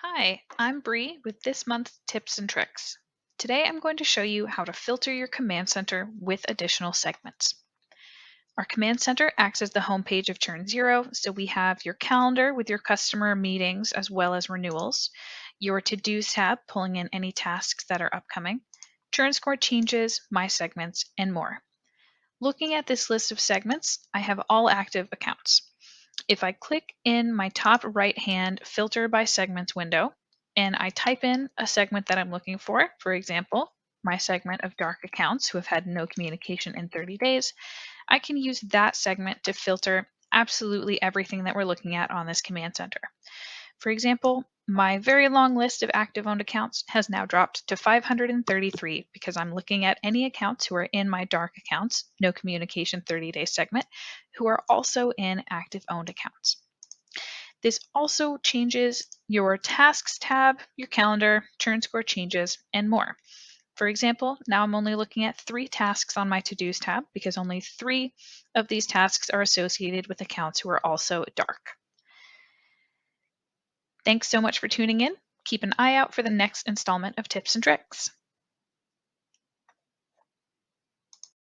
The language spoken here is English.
Hi, I'm Bri with this month's tips and tricks. Today I'm going to show you how to filter your command center with additional segments. Our command center acts as the homepage of Churn Zero, so we have your calendar with your customer meetings as well as renewals, your to-dos tab pulling in any tasks that are upcoming, churn score changes, my segments, and more. Looking at this list of segments, I have all active accounts. If I click in my top right hand filter by segments window and I type in a segment that I'm looking for example, my segment of dark accounts who have had no communication in 30 days, I can use that segment to filter absolutely everything that we're looking at on this command center. For example, my very long list of active owned accounts has now dropped to 533 because I'm looking at any accounts who are in my dark accounts, no communication 30-day segment, who are also in active owned accounts. This also changes your tasks tab, your calendar, churn score changes, and more. For example, now I'm only looking at 3 tasks on my to-dos tab because only 3 of these tasks are associated with accounts who are also dark. Thanks so much for tuning in. Keep an eye out for the next installment of Tips and Tricks.